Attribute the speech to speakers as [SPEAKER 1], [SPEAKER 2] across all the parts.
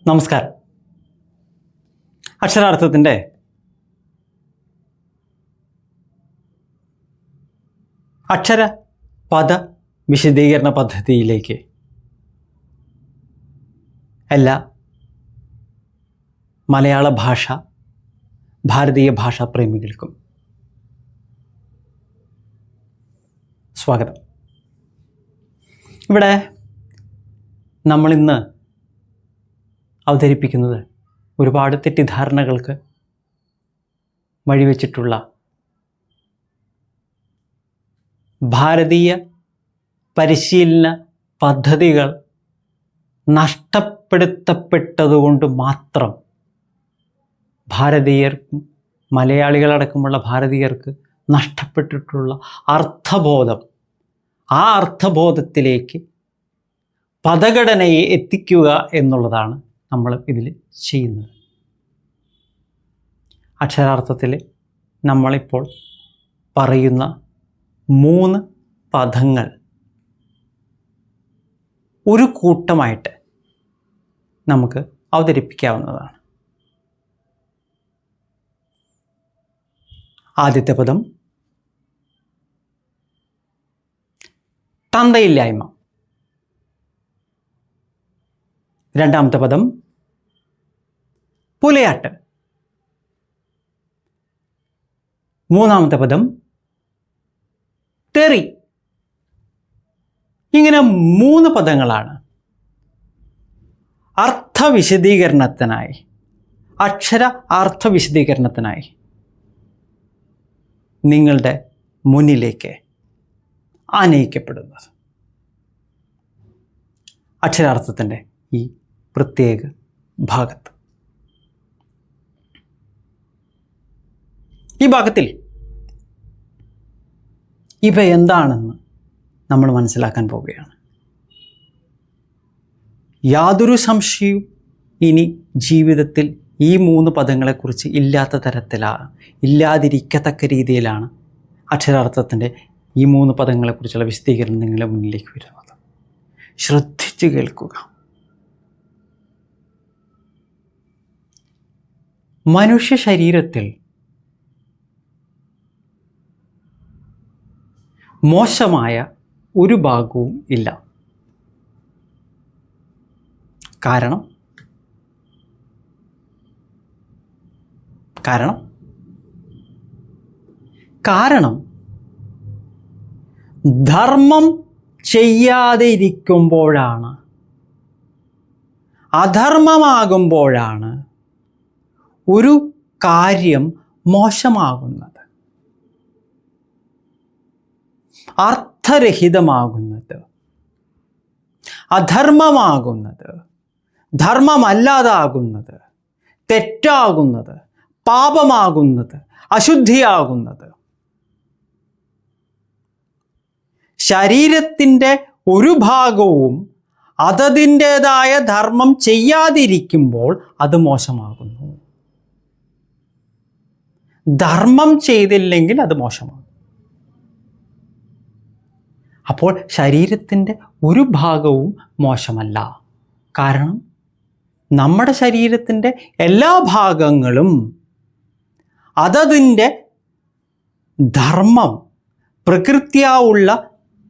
[SPEAKER 1] നമസ്കാരം. അക്ഷരാർത്ഥത്തിൻ്റെ അക്ഷര പദ വിശദീകരണ പദ്ധതിയിലേക്ക് എല്ലാ മലയാള ഭാഷ, ഭാരതീയ ഭാഷാ പ്രേമികൾക്കും സ്വാഗതം. ഇവിടെ നമ്മളിന്ന് അവതരിപ്പിക്കുന്നത് ഒരുപാട് തെറ്റിദ്ധാരണകൾക്ക് വഴിവെച്ചിട്ടുള്ള ഭാരതീയ പരിശീലന പദ്ധതികൾ നഷ്ടപ്പെടുത്തപ്പെട്ടതുകൊണ്ട് മാത്രം ഭാരതീയർക്കും മലയാളികളടക്കമുള്ള ഭാരതീയർക്ക് നഷ്ടപ്പെട്ടിട്ടുള്ള അർത്ഥബോധം, ആ അർത്ഥബോധത്തിലേക്ക് പദഘടനയെ എത്തിക്കുക എന്നുള്ളതാണ് നമ്മൾ ഇതിൽ ചെയ്യുന്നത്. അക്ഷരാർത്ഥത്തിൽ നമ്മളിപ്പോൾ പറയുന്ന 3 പദങ്ങൾ ഒരു കൂട്ടമായിട്ട് നമുക്ക് അവതരിപ്പിക്കാവുന്നതാണ്. ആദ്യത്തെ പദം തന്തയില്ലായ്മ. രണ്ടാമത്തെ പദം പുലയാട്ട്. മൂന്നാമത്തെ പദം തെറി. ഇങ്ങനെ 3 പദങ്ങളാണ് അർത്ഥവിശദീകരണത്തിനായി, അക്ഷര അർത്ഥവിശദീകരണത്തിനായി നിങ്ങളുടെ മുന്നിലേക്ക് ആനയിക്കപ്പെടുന്നത്. അക്ഷരാർത്ഥത്തിൻ്റെ ഈ പ്രത്യേക ഭാഗത്ത്, ഈ ഭാഗത്തിൽ ഇവ എന്താണെന്ന് നമ്മൾ മനസ്സിലാക്കാൻ പോവുകയാണ്. യാതൊരു സംശയവും ഇനി ജീവിതത്തിൽ ഈ 3 പദങ്ങളെക്കുറിച്ച് ഇല്ലാത്ത തരത്തിലാണ്, ഇല്ലാതിരിക്കത്തക്ക രീതിയിലാണ് അക്ഷരാർത്ഥത്തിൻ്റെ ഈ 3 പദങ്ങളെക്കുറിച്ചുള്ള വിശദീകരണം നിങ്ങളുടെ മുന്നിലേക്ക് വരുന്നത്. ശ്രദ്ധിച്ചു കേൾക്കുക. മനുഷ്യ ശരീരത്തിൽ മോശമായ ഒരു ഭാഗവും ഇല്ല. കാരണം ധർമ്മം ചെയ്യാതെ ഇരിക്കുമ്പോഴാണ്, അധർമ്മമാകുമ്പോഴാണ് ഒരു കാര്യം മോശമാകുന്നത്, അർത്ഥരഹിതമാകുന്നത്, അധർമ്മമാകുന്നത്, ധർമ്മമല്ലാതാകുന്നത്, തെറ്റാകുന്നത്, പാപമാകുന്നത്, അശുദ്ധിയാകുന്നത്. ശരീരത്തിൻ്റെ ഒരു ഭാഗവും അതതിൻ്റേതായ ധർമ്മം ചെയ്യാതിരിക്കുമ്പോൾ അത് മോശമാകുന്നു. ധർമ്മം ചെയ്തില്ലെങ്കിൽ അത് മോശമാകും. അപ്പോൾ ശരീരത്തിൻ്റെ ഒരു ഭാഗവും മോശമല്ല. കാരണം നമ്മുടെ ശരീരത്തിൻ്റെ എല്ലാ ഭാഗങ്ങളും അതതിൻ്റെ ധർമ്മം, പ്രകൃത്യാ ഉള്ള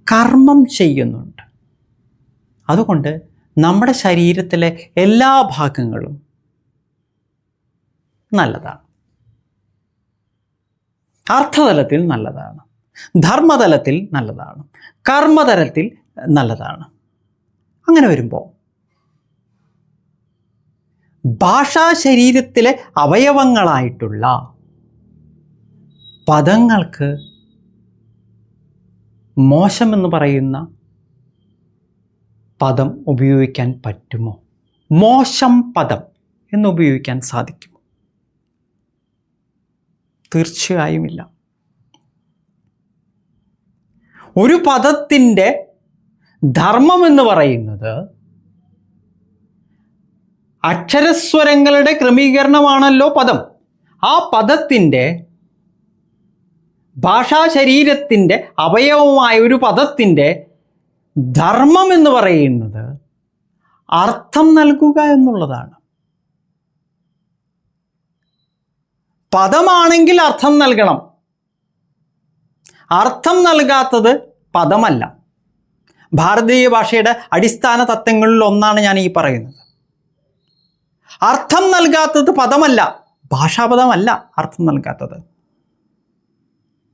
[SPEAKER 1] കർമ്മം ചെയ്യുന്നുണ്ട്. അതുകൊണ്ട് നമ്മുടെ ശരീരത്തിലെ എല്ലാ ഭാഗങ്ങളും നല്ലതാണ്. അർത്ഥതലത്തിൽ നല്ലതാണ്, ധർമ്മതലത്തിൽ നല്ലതാണ്, കർമ്മതലത്തിൽ നല്ലതാണ്. അങ്ങനെ വരുമ്പോൾ ഭാഷാ ശരീരത്തിലെ അവയവങ്ങളായിട്ടുള്ള പദങ്ങൾക്ക് മോശമെന്ന് പറയുന്ന പദം ഉപയോഗിക്കാൻ പറ്റുമോ? മോശം പദം എന്ന് ഉപയോഗിക്കാൻ സാധിക്കുമോ? തീർച്ചയായുമില്ല. ഒരു പദത്തിൻ്റെ ധർമ്മം എന്ന് പറയുന്നത് അക്ഷരസ്വരങ്ങളുടെ ക്രമീകരണമാണല്ലോ പദം. ആ പദത്തിൻ്റെ, ഭാഷാ ശരീരത്തിൻ്റെ അവയവമായ ഒരു പദത്തിൻ്റെ ധർമ്മം എന്ന് പറയുന്നത് അർത്ഥം നൽകുക എന്നുള്ളതാണ്. പദമാണെങ്കിൽ അർത്ഥം നൽകണം. അർത്ഥം നൽകാത്തത് പദമല്ല. ഭാരതീയ ഭാഷയുടെ അടിസ്ഥാന തത്വങ്ങളിൽ ഒന്നാണ് ഞാൻ ഈ പറയുന്നത്. അർത്ഥം നൽകാത്തത് പദമല്ല, ഭാഷാപദമല്ല അർത്ഥം നൽകാത്തത്.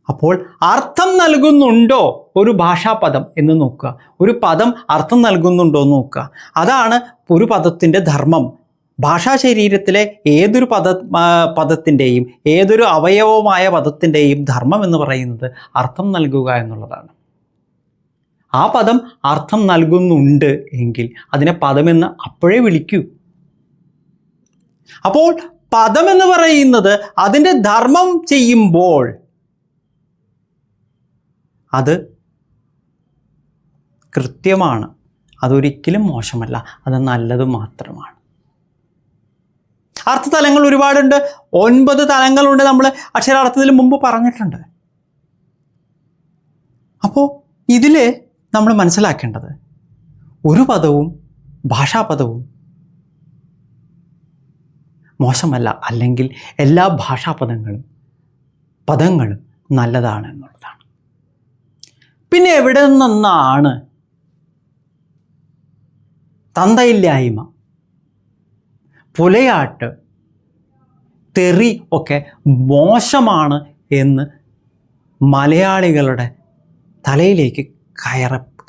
[SPEAKER 1] അപ്പോൾ അർത്ഥം നൽകുന്നുണ്ടോ ഒരു ഭാഷാപദം എന്ന് നോക്കുക, ഒരു പദം അർത്ഥം നൽകുന്നുണ്ടോ എന്ന് നോക്കുക. അതാണ് ഒരു പദത്തിൻ്റെ ധർമ്മം. ഭാഷാ ശരീരത്തിലെ ഏതൊരു പദത്തിൻ്റെയും ഏതൊരു അവയവമായ പദത്തിൻ്റെയും ധർമ്മം എന്ന് പറയുന്നത് അർത്ഥം നൽകുക എന്നുള്ളതാണ്. ആ പദം അർത്ഥം നൽകുന്നുണ്ട് എങ്കിൽ അതിനെ പദമെന്ന് അപ്പോഴേ വിളിക്കൂ. അപ്പോൾ പദമെന്ന് പറയുന്നത് അതിൻ്റെ ധർമ്മം ചെയ്യുമ്പോൾ അത് കൃത്യമാണ്, അതൊരിക്കലും മോശമല്ല, അത് നല്ലത് മാത്രമാണ്. അർത്ഥതലങ്ങൾ ഒരുപാടുണ്ട്, 9 തലങ്ങളുണ്ട്. നമ്മൾ അക്ഷരാർത്ഥത്തിൽ മുമ്പ് പറഞ്ഞിട്ടുണ്ട്. അപ്പോൾ ഇതിൽ നമ്മൾ മനസ്സിലാക്കേണ്ടത് ഒരു പദവും ഭാഷാപദവും മോശമല്ല, അല്ലെങ്കിൽ എല്ലാ പദങ്ങളും നല്ലതാണ് എന്നുള്ളതാണ്. പിന്നെ എവിടെ നിന്നാണ് തന്തയില്ലായ്മ, പുലയാട്ട്, തെറി ഒക്കെ മോശമാണ് എന്ന് മലയാളികളുടെ തലയിലേക്ക്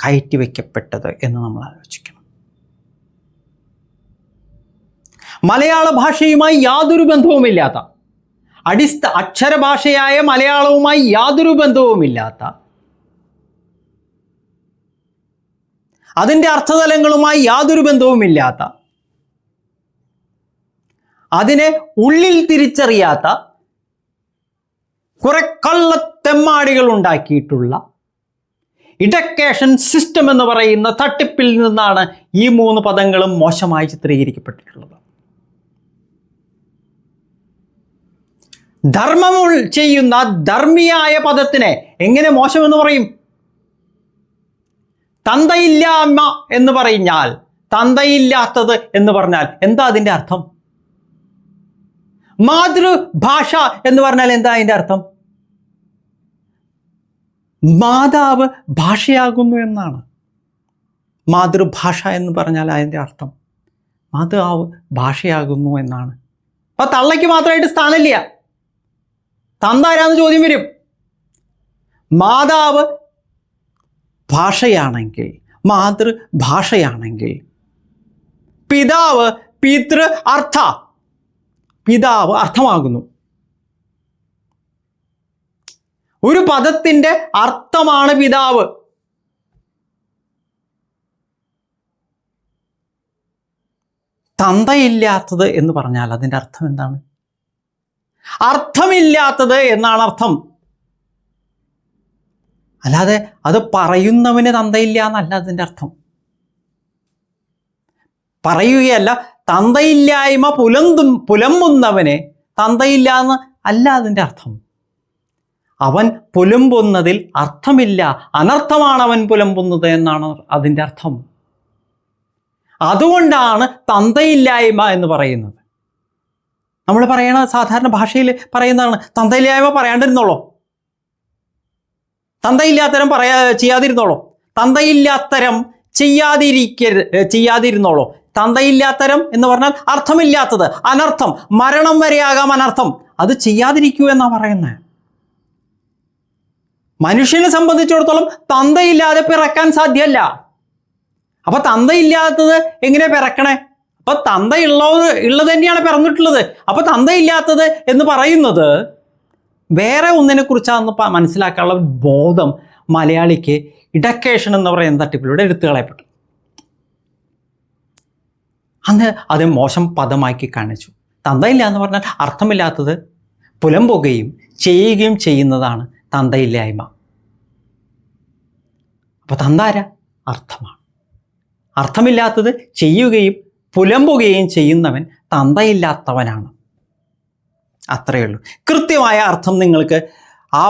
[SPEAKER 1] കയറ്റി വയ്ക്കപ്പെട്ടത് എന്ന് നമ്മൾ ആലോചിക്കണം. മലയാള ഭാഷയുമായി യാതൊരു ബന്ധവുമില്ലാത്ത, അക്ഷരഭാഷയായ മലയാളവുമായി യാതൊരു ബന്ധവുമില്ലാത്ത, അതിൻ്റെ അർത്ഥതലങ്ങളുമായി യാതൊരു ബന്ധവുമില്ലാത്ത, അതിനെ ഉള്ളിൽ തിരിച്ചറിയാത്ത കുറെ കള്ളത്തെമ്മാടികൾ ഉണ്ടാക്കിയിട്ടുള്ള ഇഡക്കേഷൻ സിസ്റ്റം എന്ന് പറയുന്ന തട്ടിപ്പിൽ നിന്നാണ് ഈ 3 പദങ്ങളും മോശമായി ചിത്രീകരിക്കപ്പെട്ടിട്ടുള്ളത്. ധർമ്മം ചെയ്യുന്ന ധർമ്മിയായ പദത്തിനെ എങ്ങനെ മോശമെന്ന് പറയും? തന്തയില്ലായ്മ എന്ന് പറഞ്ഞാൽ, തന്തയില്ലാത്തത് എന്ന് പറഞ്ഞാൽ എന്താ അതിൻ്റെ അർത്ഥം? മാതൃഭാഷ എന്ന് പറഞ്ഞാൽ എന്താ അതിൻ്റെ അർത്ഥം? മാതാവ് ഭാഷയാകുന്നു എന്നാണ്. മാതൃഭാഷ എന്ന് പറഞ്ഞാൽ അതിൻ്റെ അർത്ഥം മാതാവ് ഭാഷയാകുന്നു എന്നാണ്. അപ്പം തള്ളയ്ക്ക് മാത്രമായിട്ട് സ്ഥാനമില്ല. തന്ത ആരാന്ന് ചോദ്യം വരും. മാതാവ് ഭാഷയാണെങ്കിൽ, മാതൃഭാഷയാണെങ്കിൽ, പിതാവ് പിതാവ് അർത്ഥമാകുന്നു. ഒരു പദത്തിൻ്റെ അർത്ഥമാണ് പിതാവ്. തന്തയില്ലാത്തത് എന്ന് പറഞ്ഞാൽ അതിൻ്റെ അർത്ഥം എന്താണ്? അർത്ഥമില്ലാത്തത് എന്നാണ് അർത്ഥം. അല്ലാതെ അത് പറയുന്നവന് തന്തയില്ല എന്നല്ല അതിൻ്റെ അർത്ഥം. പറയുകയല്ല, തന്തയില്ലായ്മ പുലമ്പുന്നവനെ തന്തയില്ല എന്ന് അല്ല അതിൻ്റെ അർത്ഥം. അവൻ പുലമ്പുന്നതിൽ അർത്ഥമില്ല, അനർത്ഥമാണ് അവൻ പുലമ്പുന്നത് എന്നാണ് അതിൻ്റെ അർത്ഥം. അതുകൊണ്ടാണ് തന്തയില്ലായ്മ എന്ന് പറയുന്നത്. നമ്മൾ പറയണ സാധാരണ ഭാഷയിൽ പറയുന്നതാണ്, തന്തയില്ലായ്മ പറയാണ്ടിരുന്നോളോ, തന്തയില്ലാത്തരം ചെയ്യാതിരുന്നോളോ, തന്തയില്ലാത്തരം ചെയ്യാതിരുന്നോളോ. തന്തയില്ലാത്തരം എന്ന് പറഞ്ഞാൽ അർത്ഥമില്ലാത്തത്, അനർത്ഥം, മരണം വരെയാകാം അനർത്ഥം, അത് ചെയ്യാതിരിക്കൂ എന്നാണ് പറയുന്നത്. മനുഷ്യനെ സംബന്ധിച്ചിടത്തോളം തന്തയില്ലാതെ പിറക്കാൻ സാധ്യമല്ല. അപ്പൊ തന്തയില്ലാത്തത് എങ്ങനെ പിറക്കണേ? അപ്പൊ ഉള്ളത് തന്നെയാണ് പിറന്നിട്ടുള്ളത്. അപ്പൊ തന്തയില്ലാത്തത് എന്ന് പറയുന്നത് വേറെ ഒന്നിനെ കുറിച്ചാണെന്ന് മനസ്സിലാക്കാനുള്ള ബോധം മലയാളിക്ക് ഇഡക്കേഷൻ എന്ന് പറയുന്ന തട്ടിപ്പിലൂടെ എടുത്തു കളയപ്പെട്ടു. അന്ന് അത് മോശം പദമാക്കി കാണിച്ചു. തന്തയില്ല എന്ന് പറഞ്ഞാൽ അർത്ഥമില്ലാത്തത് പുലമ്പുകയും ചെയ്യുകയും ചെയ്യുന്നതാണ് തന്തയില്ലായ്മ. അപ്പോൾ തന്താര അർത്ഥമാണ്. അർത്ഥമില്ലാത്തത് ചെയ്യുകയും പുലമ്പുകയും ചെയ്യുന്നവൻ തന്തയില്ലാത്തവനാണ്. അത്രയേ ഉള്ളൂ. കൃത്യമായ അർത്ഥം നിങ്ങൾക്ക് ആ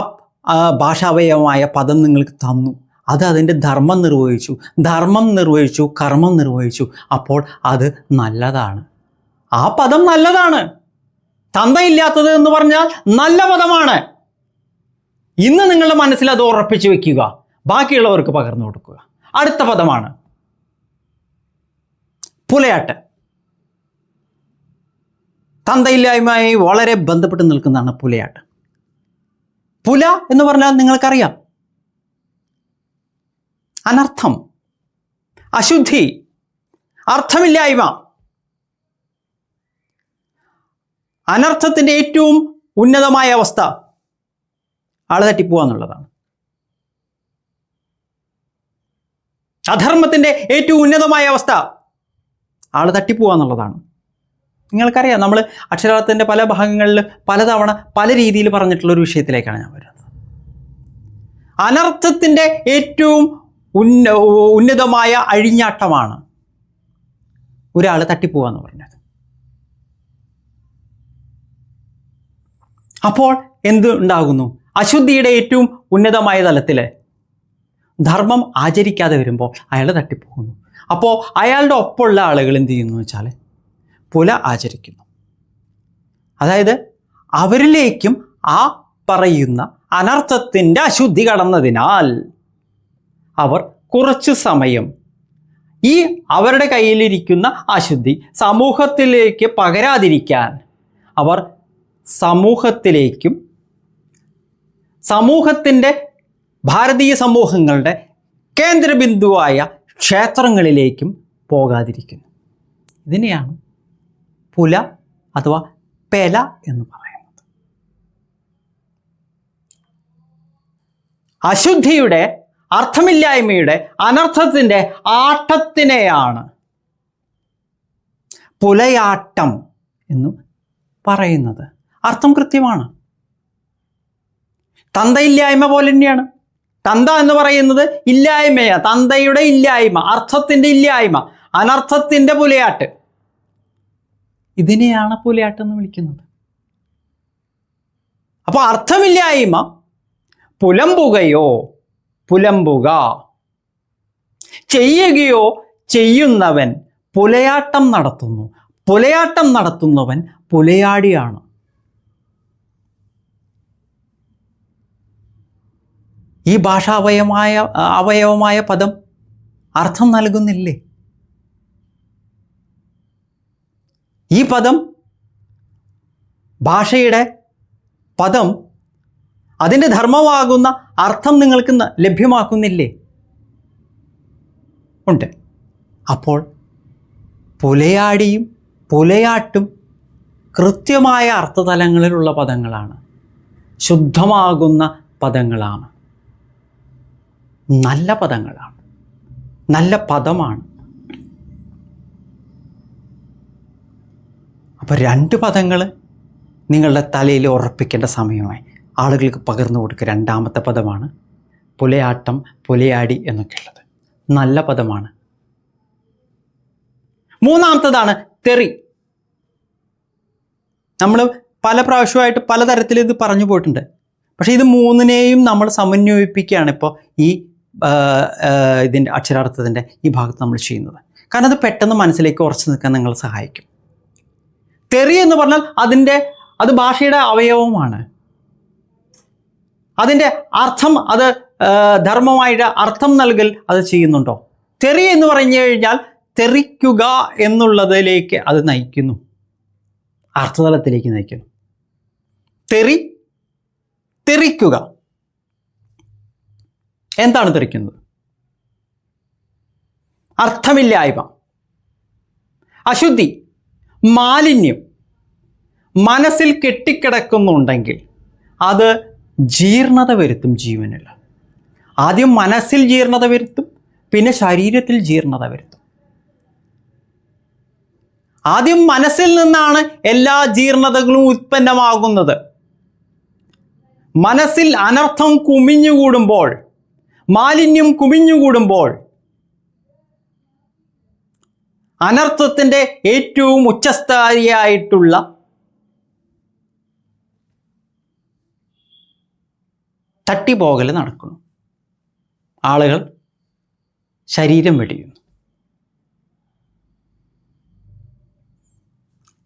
[SPEAKER 1] ഭാഷാവയവമായ പദം നിങ്ങൾക്ക് തന്നു. അത് അതിൻ്റെ ധർമ്മം നിർവഹിച്ചു, കർമ്മം നിർവഹിച്ചു. അപ്പോൾ അത് നല്ലതാണ്. ആ പദം നല്ലതാണ്. തന്തയില്ലാത്തത് എന്ന് പറഞ്ഞാൽ നല്ല പദമാണ്. ഇന്ന് നിങ്ങളുടെ മനസ്സിൽ അത് ഉറപ്പിച്ചു വെക്കുക, ബാക്കിയുള്ളവർക്ക് പകർന്നു കൊടുക്കുക. അടുത്ത പദമാണ് പുലയാട്ട്. തന്തയില്ലായ്മയായി വളരെ ബന്ധപ്പെട്ട് നിൽക്കുന്നതാണ് പുലയാട്ട്. പുല എന്ന് പറഞ്ഞാൽ നിങ്ങൾക്കറിയാം, അനർത്ഥം, അശുദ്ധി, അർത്ഥമില്ലായ്മ. അനർത്ഥത്തിൻ്റെ ഏറ്റവും ഉന്നതമായ അവസ്ഥ ആള് തട്ടിപ്പോവുക എന്നുള്ളതാണ്. അധർമ്മത്തിൻ്റെ ഏറ്റവും ഉന്നതമായ അവസ്ഥ ആള് തട്ടിപ്പോവുക എന്നുള്ളതാണ്. നിങ്ങൾക്കറിയാം, നമ്മൾ അക്ഷരാർത്ഥത്തിൻ്റെ പല ഭാഗങ്ങളിൽ പലതവണ പല രീതിയിൽ പറഞ്ഞിട്ടുള്ളൊരു വിഷയത്തിലേക്കാണ് ഞാൻ വരുന്നത്. അനർത്ഥത്തിൻ്റെ ഏറ്റവും ഉന്നതമായ അഴിഞ്ഞാട്ടമാണ് ഒരാൾ തട്ടിപ്പോവുക എന്ന് പറഞ്ഞത്. അപ്പോൾ എന്ത് ഉണ്ടാകുന്നു? അശുദ്ധിയുടെ ഏറ്റവും ഉന്നതമായ തലത്തിൽ ധർമ്മം ആചരിക്കാതെ വരുമ്പോൾ അയാൾ തട്ടിപ്പോകുന്നു. അപ്പോൾ അയാളുടെ ഒപ്പമുള്ള ആളുകൾ എന്ത് ചെയ്യുന്നു വെച്ചാൽ പുല ആചരിക്കുന്നു. അതായത് അവരിലേക്കും ആ പറയുന്ന അനർത്ഥത്തിൻ്റെ അശുദ്ധി കടന്നതിനാൽ അവർ കുറച്ചു സമയം ഈ അവരുടെ കയ്യിലിരിക്കുന്ന അശുദ്ധി സമൂഹത്തിലേക്ക് പകരാതിരിക്കാൻ അവർ സമൂഹത്തിലേക്കും സമൂഹത്തിൻ്റെ ഭാരതീയ സമൂഹങ്ങളുടെ കേന്ദ്രബിന്ദുവായ ക്ഷേത്രങ്ങളിലേക്കും പോകാതിരിക്കുന്നു. ഇതിനെയാണ് പുല അഥവാ പെല എന്ന് പറയുന്നത്. അശുദ്ധിയുടെ, അർത്ഥമില്ലായ്മയുടെ, അനർത്ഥത്തിൻ്റെ ആട്ടത്തിനെയാണ് പുലയാട്ടം എന്ന് പറയുന്നത്. അർത്ഥം കൃത്യമാണ്. തന്തയില്ലായ്മ പോലെ തന്നെയാണ്. തന്ത എന്ന് പറയുന്നത് ഇല്ലായ്മയാണ്, തന്തയുടെ ഇല്ലായ്മ, അർത്ഥത്തിൻ്റെ ഇല്ലായ്മ, അനർത്ഥത്തിൻ്റെ പുലയാട്ട്. ഇതിനെയാണ് പുലയാട്ട് എന്ന് വിളിക്കുന്നത്. അപ്പോൾ അർത്ഥമില്ലായ്മ പുലമ്പുകയോ പുലമ്പുക ചെയ്യുകയോ ചെയ്യുന്നവൻ പുലയാട്ടം നടത്തുന്നു. പുലയാട്ടം നടത്തുന്നവൻ പുലയാടിയാണ്. ഈ അവയവമായ പദം അർത്ഥം നൽകുന്നില്ലേ? ഈ പദം, ഭാഷയുടെ പദം, അതിൻ്റെ ധർമ്മമാകുന്ന അർത്ഥം നിങ്ങൾക്ക് ലഭ്യമാക്കുന്നില്ലേ? ഉണ്ട്. അപ്പോൾ പുലയാടിയും പുലയാട്ടും കൃത്യമായ അർത്ഥതലങ്ങളിലുള്ള പദങ്ങളാണ്, ശുദ്ധമാകുന്ന പദങ്ങളാണ്, നല്ല പദങ്ങളാണ്, നല്ല പദമാണ്. അപ്പോൾ രണ്ട് പദങ്ങൾ നിങ്ങളുടെ തലയിൽ ഉറപ്പിക്കേണ്ട സമയമായി. ആളുകൾക്ക് പകർന്നു കൊടുക്കുക. രണ്ടാമത്തെ പദമാണ് പുലയാട്ടം, പുലയാടി എന്നൊക്കെ ഉള്ളത്, നല്ല പദമാണ്. മൂന്നാമത്തതാണ് തെറി. നമ്മൾ പല പ്രാവശ്യമായിട്ട് പലതരത്തിൽ ഇത് പറഞ്ഞു പോയിട്ടുണ്ട്. പക്ഷേ ഇത് മൂന്നിനെയും നമ്മൾ സമന്വയിപ്പിക്കുകയാണ് ഇപ്പോൾ ഈ ഇതിൻ്റെ അക്ഷരാർത്ഥത്തിൻ്റെ ഈ ഭാഗത്ത് നമ്മൾ ചെയ്യുന്നത്. കാരണം അത് പെട്ടെന്ന് മനസ്സിലേക്ക് ഉറച്ചു നിൽക്കാൻ നിങ്ങളെ സഹായിക്കും. തെറി എന്ന് പറഞ്ഞാൽ അത് ഭാഷയുടെ അവയവമാണ്. അതിൻ്റെ അർത്ഥം, അത് ധർമ്മമായിട്ട് അർത്ഥം നൽകൽ അത് ചെയ്യുന്നുണ്ടോ? തെറി എന്ന് പറഞ്ഞു കഴിഞ്ഞാൽ തെറിക്കുക എന്നുള്ളതിലേക്ക് അത് നയിക്കുന്നു, അർത്ഥതലത്തിലേക്ക് നയിക്കുന്നു. തെറിക്കുക. എന്താണ് തെറിക്കുന്നത്? അർത്ഥമില്ലായ്മ, അശുദ്ധി, മാലിന്യം മനസ്സിൽ കെട്ടിക്കിടക്കുന്നുണ്ടെങ്കിൽ അത് ജീർണത വരുത്തും ജീവനിൽ. ആദ്യം മനസ്സിൽ ജീർണത വരുത്തും, പിന്നെ ശരീരത്തിൽ ജീർണത വരുത്തും. ആദ്യം മനസ്സിൽ നിന്നാണ് എല്ലാ ജീർണതകളും ഉത്പന്നമാകുന്നത്. മനസ്സിൽ അനർത്ഥം കുമിഞ്ഞുകൂടുമ്പോൾ, മാലിന്യം കുമിഞ്ഞുകൂടുമ്പോൾ അനർത്ഥത്തിൻ്റെ ഏറ്റവും ഉച്ചസ്ഥായിയായിട്ടുള്ള തട്ടിപ്പോകൽ നടക്കുന്നു. ആളുകൾ ശരീരം വെടിയുന്നു.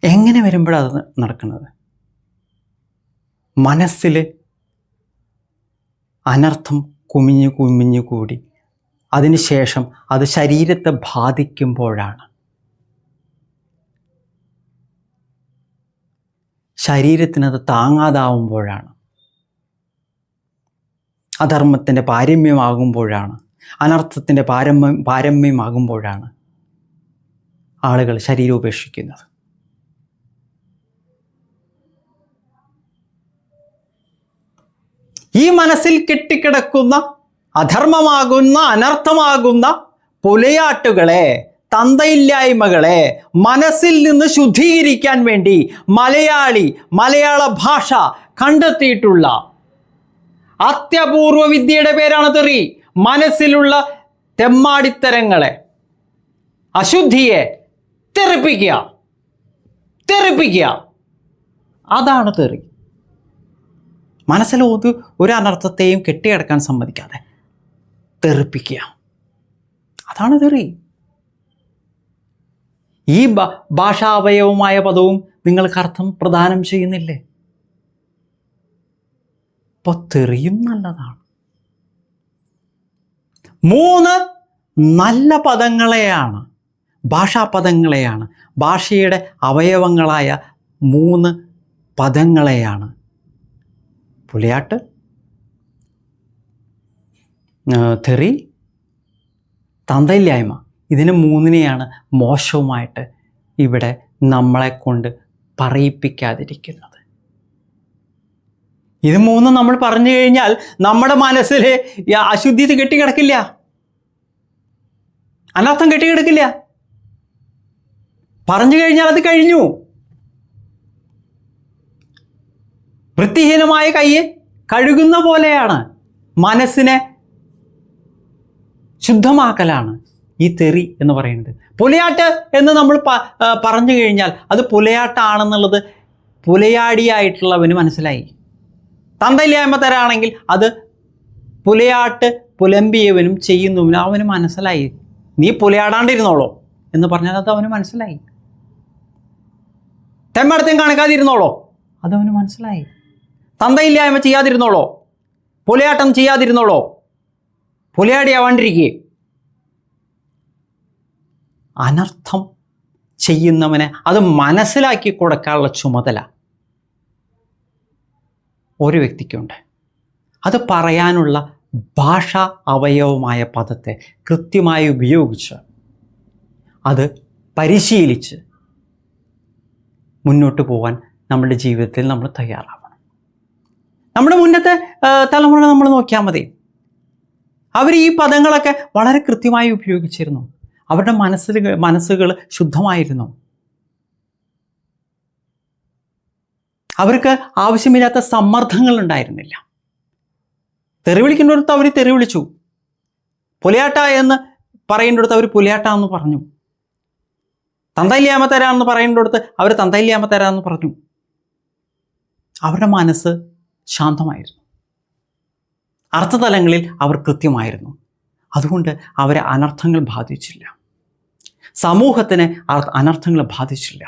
[SPEAKER 1] എങ്ങനെ വരുമ്പോഴത് നടക്കുന്നത്? മനസ്സിൽ അനർത്ഥം കുമിഞ്ഞു കുമിഞ്ഞു കൂടി അതിനുശേഷം അത് ശരീരത്തെ ബാധിക്കുമ്പോഴാണ്, ശരീരത്തിനത് താങ്ങാതാവുമ്പോഴാണ്, അധർമ്മത്തിൻ്റെ പാരമ്യമാകുമ്പോഴാണ്, അനർത്ഥത്തിൻ്റെ പാരമ്യമാകുമ്പോഴാണ് ആളുകൾ ശരീരം ഉപേക്ഷിക്കുന്നത്. ഈ മനസ്സിൽ കെട്ടിക്കിടക്കുന്ന അധർമ്മമാകുന്ന അനർത്ഥമാകുന്ന പുലയാട്ടുകളെ, തന്തയില്ലായ്മകളെ മനസ്സിൽ നിന്ന് ശുദ്ധീകരിക്കാൻ വേണ്ടി മലയാള ഭാഷ കണ്ടെത്തിയിട്ടുള്ള അത്യപൂർവ വിദ്യയുടെ പേരാണ് തെറി. മനസ്സിലുള്ള തെമ്മാടിത്തരങ്ങളെ, അശുദ്ധിയെ തെറിപ്പിക്കുക, അതാണ് തെറി. മനസ്സിൽ ഒരു അനർത്ഥത്തെയും കെട്ടിയടക്കാൻ സമ്മതിക്കാതെ തെറിപ്പിക്കുക, അതാണ് തെറി. ഈ ഭാഷാവയവമായ പദവും നിങ്ങൾക്ക് അർത്ഥം പ്രദാനം ചെയ്യുന്നില്ലേ? അപ്പോൾ തെറിയും നല്ലതാണ്. 3 നല്ല പദങ്ങളെയാണ്, ഭാഷാപദങ്ങളെയാണ്, ഭാഷയുടെ അവയവങ്ങളായ 3 പദങ്ങളെയാണ് പുലയാട്ട്, തെറി, തന്തയില്ലായ്മ. ഇതിന് 3നെയാണ് മോശവുമായിട്ട് ഇവിടെ നമ്മളെ കൊണ്ട് പറയിപ്പിക്കാതിരിക്കുന്നത്. ഇത് 3 നമ്മൾ പറഞ്ഞു കഴിഞ്ഞാൽ നമ്മുടെ മനസ്സിൽ അശുദ്ധി കെട്ടിക്കിടക്കില്ല, അനർത്ഥം കെട്ടിക്കിടക്കില്ല. പറഞ്ഞു കഴിഞ്ഞാൽ അത് കഴിഞ്ഞു. വൃത്തിഹീനമായ കയ്യെ കഴുകുന്ന പോലെയാണ്, മനസ്സിനെ ശുദ്ധമാക്കലാണ് ഈ തെറി എന്ന് പറയുന്നത്. പുലയാട്ട് എന്ന് നമ്മൾ പറഞ്ഞു കഴിഞ്ഞാൽ അത് പുലയാട്ടാണെന്നുള്ളത് പുലയാടിയായിട്ടുള്ളവന് മനസ്സിലായി. തന്തയില്ലായ്മ തരാണെങ്കിൽ അത് പുലയാട്ട് പുലമ്പിയവനും ചെയ്യുന്നവനും അവന് മനസ്സിലായി. നീ പുലയാടാണ്ടിരുന്നോളോ എന്ന് പറഞ്ഞാൽ അത് അവന് മനസ്സിലായി. തെമ്മടത്തേം കാണിക്കാതിരുന്നോളോ, അതവന് മനസ്സിലായി. തന്തയില്ലായ്മ ചെയ്യാതിരുന്നോളോ, പുലയാട്ടം ചെയ്യാതിരുന്നോളോ, പുലയാടിയാവാണ്ടിരിക്കുക. അനർത്ഥം ചെയ്യുന്നവനെ അത് മനസ്സിലാക്കി കൊടുക്കാനുള്ള ചുമതല ഒരു വ്യക്തിക്കുണ്ട്. അത് പറയാനുള്ള ഭാഷാ അവയവമായ പദത്തെ കൃത്യമായി ഉപയോഗിച്ച് അത് പരിശീലിച്ച് മുന്നോട്ട് പോകാൻ നമ്മുടെ ജീവിതത്തിൽ നമ്മൾ തയ്യാറാവണം. നമ്മുടെ മുന്നത്തെ തലമുറ നമ്മൾ നോക്കിയാൽ മതി. അവർ ഈ പദങ്ങളൊക്കെ വളരെ കൃത്യമായി ഉപയോഗിച്ചിരുന്നു. അവരുടെ മനസ്സുകൾ ശുദ്ധമായിരുന്നു. അവർക്ക് ആവശ്യമില്ലാത്ത സമ്മർദ്ദങ്ങൾ ഉണ്ടായിരുന്നില്ല. തെറി വിളിക്കേണ്ടടുത്ത് അവർ തെറി വിളിച്ചു, പുലയാട്ട എന്ന് പറയേണ്ടടുത്ത് അവർ പുലയാട്ട എന്ന് പറഞ്ഞു, തന്തയില്ലായ്മ തരാമെന്ന് പറയേണ്ടടുത്ത് അവർ തന്തയില്ലായ്മ തരാമെന്ന് പറഞ്ഞു. അവരുടെ മനസ്സ് ശാന്തമായിരുന്നു, അർത്ഥതലങ്ങളിൽ അവർ കൃത്യമായിരുന്നു. അതുകൊണ്ട് അവരെ അനർത്ഥങ്ങൾ ബാധിച്ചില്ല, സമൂഹത്തിന് അനർത്ഥങ്ങൾ ബാധിച്ചില്ല.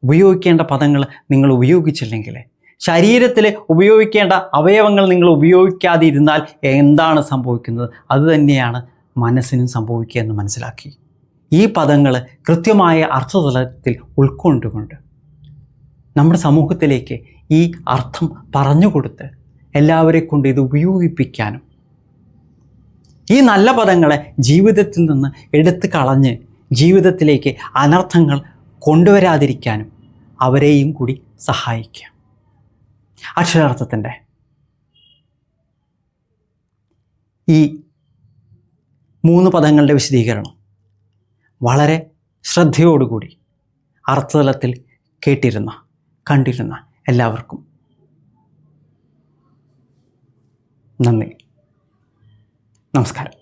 [SPEAKER 1] ഉപയോഗിക്കേണ്ട പദങ്ങൾ നിങ്ങൾ ഉപയോഗിച്ചില്ലെങ്കിൽ, ശരീരത്തിൽ ഉപയോഗിക്കേണ്ട അവയവങ്ങൾ നിങ്ങൾ ഉപയോഗിക്കാതിരുന്നാൽ എന്താണ് സംഭവിക്കുന്നത്? അതുതന്നെയാണ് മനസ്സിനും സംഭവിക്കുക എന്ന് മനസ്സിലാക്കി ഈ പദങ്ങൾ കൃത്യമായ അർത്ഥതലത്തിൽ ഉൾക്കൊണ്ടുകൊണ്ട് നമ്മുടെ സമൂഹത്തിലേക്ക് ഈ അർത്ഥം പറഞ്ഞുകൊടുത്ത് എല്ലാവരെ കൊണ്ട് ഇത് ഉപയോഗിപ്പിക്കാനും, ഈ നല്ല പദങ്ങളെ ജീവിതത്തിൽ നിന്ന് എടുത്തു കളഞ്ഞ് ജീവിതത്തിലേക്ക് അനർത്ഥങ്ങൾ കൊണ്ടുവരാതിരിക്കാനും അവരെയും കൂടി സഹായിക്കുക. അക്ഷരാർത്ഥത്തിൻ്റെ ഈ 3 പദങ്ങളുടെ വിശദീകരണം വളരെ ശ്രദ്ധയോടുകൂടി അർത്ഥതലത്തിൽ കേട്ടിരുന്ന കണ്ടിരുന്ന എല്ലാവർക്കും നന്ദി, നമസ്കാരം.